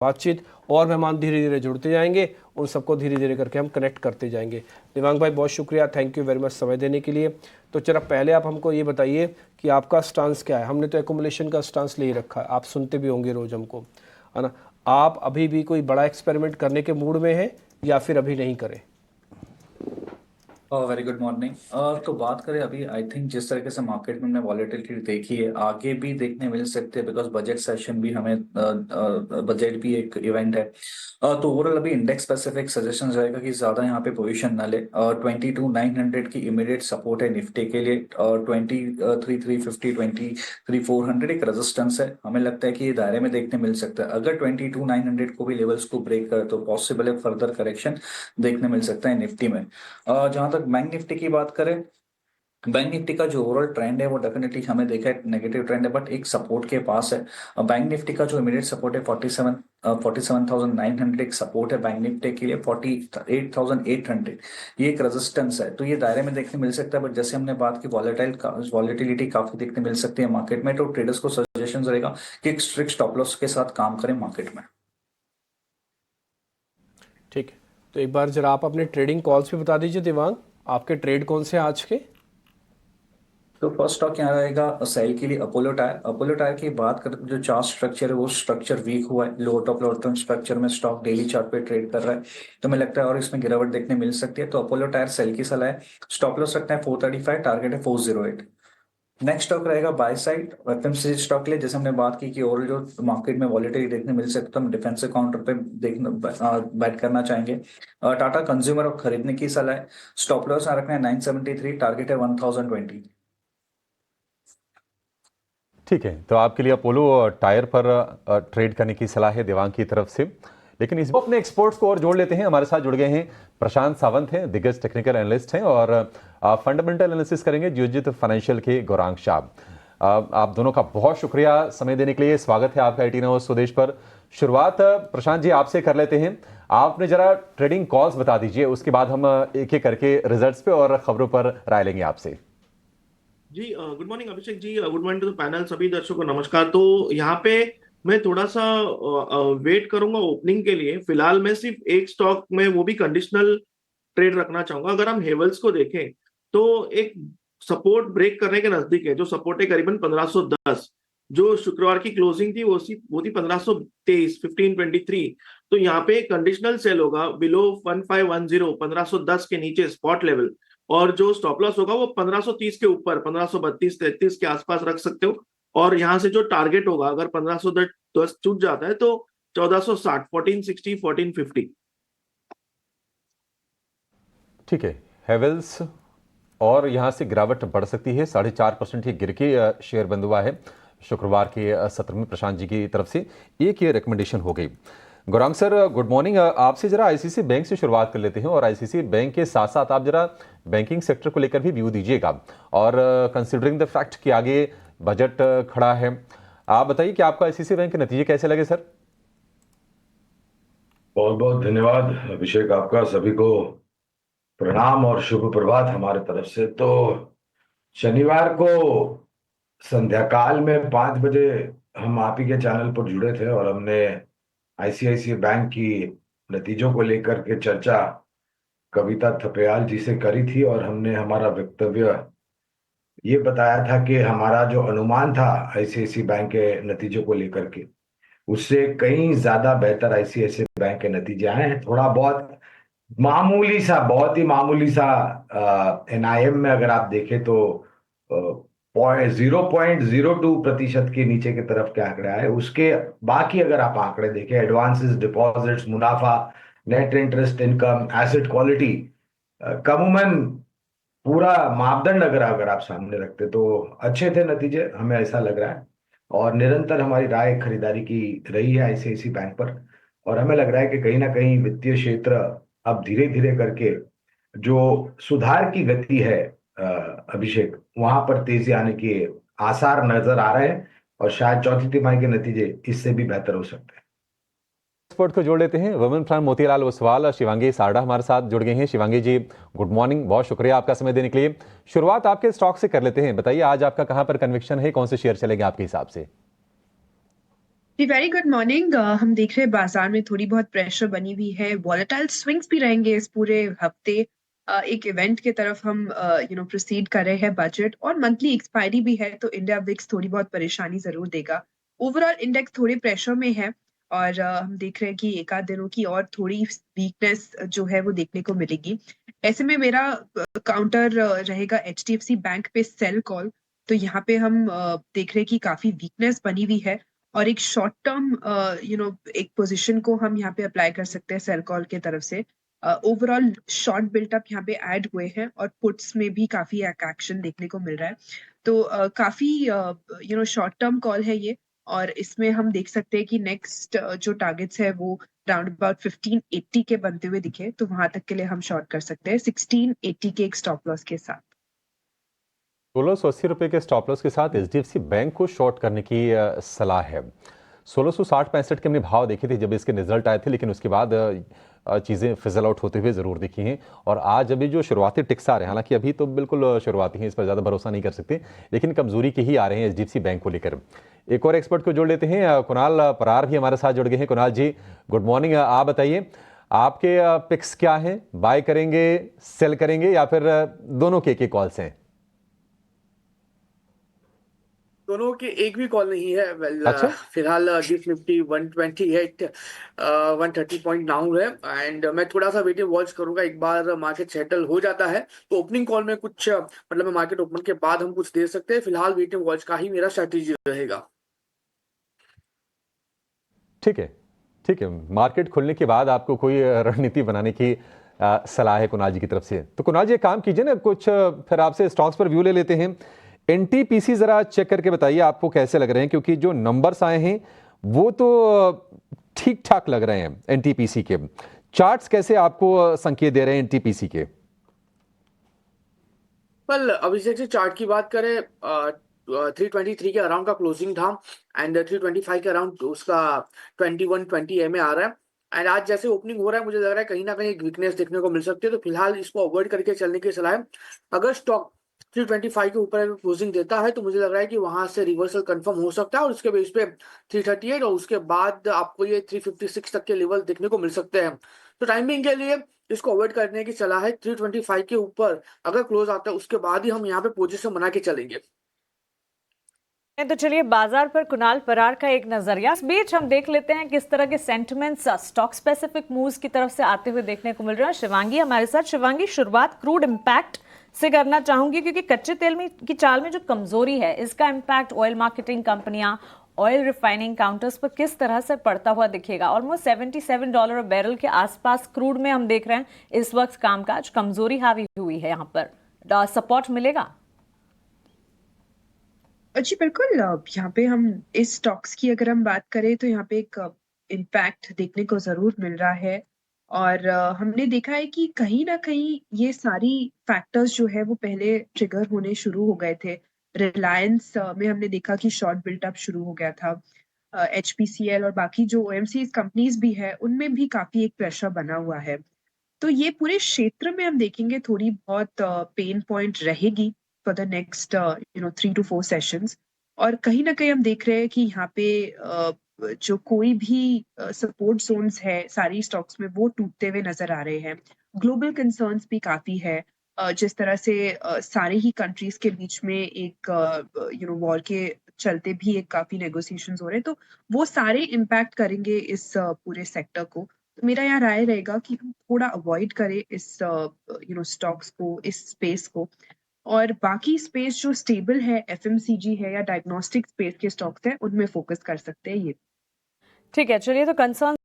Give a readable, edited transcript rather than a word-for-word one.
बातचीत और मेहमान धीरे धीरे जुड़ते जाएंगे, उन सबको धीरे धीरे करके हम कनेक्ट करते जाएंगे। दिव्यांग भाई बहुत शुक्रिया, थैंक यू वेरी मच समय देने के लिए। तो चलो पहले आप हमको ये बताइए कि आपका स्टांस क्या है। हमने तो एकुमुलेशन का स्टांस ले ही रखा है, आप सुनते भी होंगे रोज हमको, है ना। आप अभी भी कोई बड़ा एक्सपेरिमेंट करने के मूड में हैं या फिर अभी नहीं करें? Very good morning. तो बात करें अभी, आई थिंक जिस तरीके से मार्केट में हमने वॉलेटिलिटी देखी है, आगे भी देखने मिल सकते हैं, बिकॉज बजट सेशन भी हमें, बजट भी एक इवेंट है। तो ओवरऑल अभी इंडेक्स स्पेसिफिक सजेशन रहेगा कि ज्यादा यहाँ पे पोजीशन न ले। 22,900 की इमीडिएट सपोर्ट है निफ्टी के लिए, और 23,350, 23,400 एक रेजिस्टेंस है। हमें लगता है कि ये दायरे में देखने मिल सकता है। अगर 22,900 को भी लेवल्स को ब्रेक करे तो पॉसिबल है फर्दर करेक्शन देखने मिल सकता है निफ्टी में। जहां तक बैंक निफ्टी की बात करें, बैंक निफ्टी का जो ओवरऑल ट्रेंड है वो डेफिनेटली हमें देखा है नेगेटिव ट्रेंड है, बट एक सपोर्ट के पास है। बैंक निफ्टी का जो इमीडिएट सपोर्ट है 47,900 एक सपोर्ट है बैंक निफ्टी के लिए, 48,800 ये एक रेजिस्टेंस है। तो ये दायरे में देखने मिल सकता है, बट जैसे हमने बात की वॉलेटिलिटी काफी देखने मिल सकती है मार्केट में, तो ट्रेडर्स को सजेशन रहेगा कि एक स्ट्रिक्ट स्टॉप लॉस के साथ काम करें मार्केट में। ठीक है, तो एक बार जरा आप अपने ट्रेडिंग कॉल्स भी बता दीजिए दिव्यांग, आपके ट्रेड कौन से हैं आज के? तो फर्स्ट स्टॉक यहाँ रहेगा सेल के लिए अपोलो टायर। अपोलो टायर की बात करें तो जो चार्ट स्ट्रक्चर है वो स्ट्रक्चर वीक हुआ है, lower top lower term structure में स्टॉक डेली चार्ट पे ट्रेड कर रहा है, तो मुझे लगता है और इसमें गिरावट देखने मिल सकती है। तो अपोलो टायर सेल की सलाह है। स्टॉप लॉस रखना है 435, टारगेट है 408। नेक्स्ट स्टॉक रहेगा बाय साइड एफएमसीजी स्टॉक के लिए। जैसे हमने बात की कि ओवरऑल जो मार्केट में वॉलेटिलिटी देखने मिल सकती है, तो हम डिफेंसिव काउंटर पे देखना बैट करना चाहेंगे। टाटा कंज्यूमर और खरीदने की सलाह है। स्टॉप लॉस यहाँ रखना है 973, टारगेट है 1020। ठीक है, तो आपके लिए अपोलो टायर पर ट्रेड करने की सलाह है दिव्यांग की तरफ से। लेकिन इस बार अपने एक्सपर्ट्स को और जोड़ लेते हैं। हमारे साथ जुड़ गए हैं प्रशांत सावंत हैं, दिग्गज टेक्निकल एनालिस्ट हैं, और फंडामेंटल एनालिसिस करेंगे जियोजित फाइनेंशियल के गौरांग शाह। आप दोनों का बहुत शुक्रिया समय देने के लिए। स्वागत है आपका 18 आवर्स स्वदेश पर। शुरुआत प्रशांत जी आपसे कर लेते हैं। आपने जरा ट्रेडिंग कॉल्स बता दीजिए, उसके बाद हम एक एक करके रिजल्ट्स पे और खबरों पर राय लेंगे आपसे। जी good morning Abhishek ji, good morning to the panel, सभी दर्शकों को नमस्कार। तो यहाँ पे मैं थोड़ा सा वेट करूंगा ओपनिंग के लिए। फिलहाल मैं सिर्फ एक स्टॉक में, वो भी कंडीशनल ट्रेड रखना चाहूंगा। अगर हम हेवल्स को देखें तो एक सपोर्ट ब्रेक करने के नजदीक है। जो सपोर्ट है करीबन 1510, जो शुक्रवार की क्लोजिंग थी वो थी 1523, 1523। तो यहाँ पे कंडीशनल सेल होगा बिलो 1510, 1510 के नीचे स्पॉट लेवल, और जो स्टॉप लॉस होगा वो 1530 के ऊपर 1532, 33 के आसपास रख सकते हो। और यहाँ से जो टारगेट होगा, अगर 1510 छूट जाता है तो 1460, 1460, 1450। ठीक है, हेवल्स और यहाँ से गिरावट बढ़ सकती है। 4.5% ही गिर के शेयर बंद हुआ है शुक्रवार के सत्र में प्रशांत जी की तरफ से। एक ये रिकमेंडेशन हो गई। Gaurang sir good morning. आपसे जरा आईसीसी बैंक से शुरुआत कर लेते हैं, और आईसीसी बैंक के साथ साथ आप जरा बैंकिंग सेक्टर को लेकर भी व्यू दीजिएगा, और कंसिडरिंग द फैक्ट कि आगे बजट खड़ा है, आप बताइए कि आपको आईसीसी बैंक के नतीजे कैसे लगे सर? बहुत बहुत धन्यवाद अभिषेक, आपका सभी को प्रणाम और शुभ प्रभात हमारे तरफ से। तो शनिवार को संध्या काल में 5 बजे हम आप ही के चैनल पर जुड़े थे, और हमने आईसीआईसीआई बैंक की नतीजों को लेकर के चर्चा कविता थपयाल जी से करी थी, और हमने हमारा वक्तव्य ये बताया था कि हमारा जो अनुमान था आईसीआईसीआई बैंक के नतीजों को लेकर के, उससे कहीं ज्यादा बेहतर आईसीआईसीआई बैंक के नतीजे आए हैं। थोड़ा बहुत मामूली सा, बहुत ही मामूली सा एनआईएम में अगर आप देखें तो 0.02% के नीचे की तरफ के आंकड़े आए। उसके बाकी अगर आप आंकड़े देखें, एडवांसेस, डिपॉजिट्स, मुनाफा, net interest income, asset quality, कमूमन पूरा मापदंड अगर अगर आप सामने रखते तो अच्छे थे नतीजे, हमें ऐसा लग रहा है। और निरंतर हमारी राय खरीदारी की रही है आईसीआईसीआई बैंक पर, और हमें लग रहा है कि कहीं ना कहीं वित्तीय क्षेत्र अब धीरे धीरे करके जो सुधार की गति है अभिषेक, वहां पर तेजी आने के आसार नजर आ रहे हैं, और शायद चौथी तिमाही के नतीजे इससे भी बेहतर हो सकते हैं। एक्सपर्ट को जोड़ लेते हैं। वुमेन फ्रंट मोतीलाल ओसवाल, शिवांगी सारडा हमारे साथ जुड़ गए हैं। शिवांगी जी गुड मॉर्निंग, बहुत शुक्रिया आपका समय देने के लिए। शुरुआत आपके स्टॉक से कर लेते हैं। बताइए आज आपका कहां पर कन्विक्शन है, कौन से शेयर चलेंगे आपके हिसाब से? जी वेरी गुड मॉर्निंग। हम देख रहे हैं बाजार में थोड़ी बहुत प्रेशर बनी हुई है, वॉलेटाइल स्विंग्स भी रहेंगे इस पूरे हफ्ते। एक इवेंट की तरफ हम प्रोसीड कर रहे हैं, बजट और मंथली एक्सपायरी भी है, तो इंडिया विक्स थोड़ी बहुत परेशानी जरूर देगा। ओवरऑल इंडेक्स थोड़े प्रेशर में है और हम देख रहे हैं कि एक आध दिनों की और थोड़ी वीकनेस जो है वो देखने को मिलेगी। ऐसे में मेरा काउंटर रहेगा HDFC बैंक पे सेल कॉल। तो यहाँ पे हम देख रहे हैं कि काफी वीकनेस बनी हुई है और एक शॉर्ट टर्म एक पोजीशन को हम यहाँ पे अप्लाई कर सकते हैं सेल कॉल के तरफ से। ओवरऑल शॉर्ट बिल्टअप यहाँ पे ऐड हुए हैं और पुट्स में भी काफी एक्शन देखने को मिल रहा है। तो काफी शॉर्ट टर्म कॉल है ये और इसमें हम देख सकते हैं कि नेक्स्ट जो टारगेट्स है वो राउंड अबाउट 1580 के बनते हुए दिखे, तो वहां तक के लिए हम शॉर्ट कर सकते हैं 1680 के एक स्टॉप लॉस के साथ। 1680 रुपए के स्टॉप लॉस के साथ एचडीएफसी बैंक को शॉर्ट करने की सलाह है। 1660-65 के हमने भाव देखे थे जब इसके रिजल्ट आए थे, लेकिन उसके बाद चीज़ें फिजल आउट होते हुए ज़रूर दिखी हैं। और आज अभी जो शुरुआती टिक्स आ रहे हैं, हालांकि अभी तो बिल्कुल शुरुआती हैं, इस पर ज़्यादा भरोसा नहीं कर सकते, लेकिन कमजोरी के ही आ रहे हैं एचडीएफसी बैंक को लेकर। एक और एक्सपर्ट को जोड़ लेते हैं, कुणाल परार भी हमारे साथ जुड़ गए हैं। कुणाल जी, गुड मॉर्निंग। आप बताइए, आपके पिक्स क्या हैं? बाय करेंगे, सेल करेंगे, या फिर दोनों के कॉल्स हैं? दोनों की एक भी कॉल नहीं है। अच्छा। फिलहाल गिफ्ट निफ्टी 128 130 पॉइंट डाउन है एंड मैं थोड़ा सा वेटिंग वॉच करूंगा। एक बार मार्केट सेटल हो जाता है तो ओपनिंग कॉल में कुछ मतलब मार्केट ओपन के बाद हम कुछ दे सकते हैं। फिलहाल वेटिंग वॉच का ही मेरा स्ट्रेटेजी रहेगा। ठीक है, ठीक है। मार्केट खुलने के बाद आपको कोई रणनीति बनाने की सलाह है कुणाल जी की तरफ से। तो कुणाल जी एक काम कीजिए ना, कुछ फिर आपसे स्टॉक्स पर व्यू ले लेते हैं। एनटीपीसी जरा चेक करके बताइए आपको कैसे लग रहे हैं, क्योंकि जो नंबर्स आए हैं वो तो ठीक ठाक लग रहे हैं। एनटीपीसी के चार्ट्स कैसे आपको संकेत दे रहे हैं एनटीपीसी के? वेल अभिषेक से चार्ट की बात करें, 323 के अराउंड का क्लोजिंग था एंड 325 के अराउंड उसका 2120 में आ रहा है। एंड आज जैसे ओपनिंग हो रहा है मुझे लग रहा है कहीं ना कहीं एक वीकनेस देखने को मिल सकती है, तो फिलहाल इसको अवॉइड करके चलने की सलाह है। अगर स्टॉक 325 के ऊपर क्लोजिंग देता है तो मुझे लग रहा है कि वहां से रिवर्सल कंफर्म हो सकता है और उसके बेस पे 338 और उसके बाद आपको ये 356 तक के लेवल देखने को मिल सकते हैं। तो टाइमिंग के लिए इसको अवॉइड करने की सलाह है। 325 के ऊपर अगर क्लोज आता है उसके बाद ही हम यहाँ पे पोजीशन बना के चलेंगे। तो चलिए बाजार पर कुणाल परार का एक नजरिया। इस बीच हम देख लेते हैं किस तरह के सेंटिमेंट्स स्टॉक स्पेसिफिक मूव्स की तरफ से आते हुए देखने को मिल रहे हैं। शिवांगी हमारे साथ। शिवांगी, शुरुआत क्रूड इम्पैक्ट से करना चाहूंगी, क्योंकि कच्चे तेल में की चाल में जो कमजोरी है इसका इम्पैक्ट ऑयल मार्केटिंग कंपनियां, ऑयल रिफाइनिंग काउंटर्स पर किस तरह से पड़ता हुआ दिखेगा। ऑलमोस्ट $77 बैरल के आसपास क्रूड में हम देख रहे हैं इस वक्त कामकाज कमजोरी हावी हुई है। यहाँ पर सपोर्ट मिलेगा? जी बिल्कुल। यहाँ पे हम इस स्टॉक्स की अगर हम बात करें तो यहाँ पे एक इम्पैक्ट देखने को जरूर मिल रहा है और हमने देखा है कि कहीं ना कहीं ये सारी फैक्टर्स जो है वो पहले ट्रिगर होने शुरू हो गए थे। रिलायंस में हमने देखा कि शॉर्ट बिल्टअप शुरू हो गया था। HPCL और बाकी जो OMC कंपनीज भी है उनमें भी काफी एक प्रेशर बना हुआ है। तो ये पूरे क्षेत्र में हम देखेंगे थोड़ी बहुत पेन पॉइंट रहेगी for the next 3 to 4 sessions. और कहीं ना कहीं हम देख रहे हैं कि यहाँ पे जो कोई भी सपोर्ट जोन्स है सारी स्टॉक्स में वो टूटते हुए नजर आ रहे हैं। ग्लोबल कंसर्न्स भी काफी है। जिस तरह से सारे ही कंट्रीज के बीच में एक वॉर के चलते भी एक काफी नेगोशिएशंस हो रहे हैं, तो वो सारे इम्पैक्ट करेंगे इस पूरे सेक्टर को। तो मेरा यहाँ राय रहेगा कि हम थोड़ा अवॉइड करें इस स्टॉक्स को, इस स्पेस को, और बाकी स्पेस जो स्टेबल है FMCG है या डायग्नोस्टिक स्पेस के स्टॉक्स है उनमें फोकस कर सकते हैं। ये ठीक है, चलिए तो कंसर्न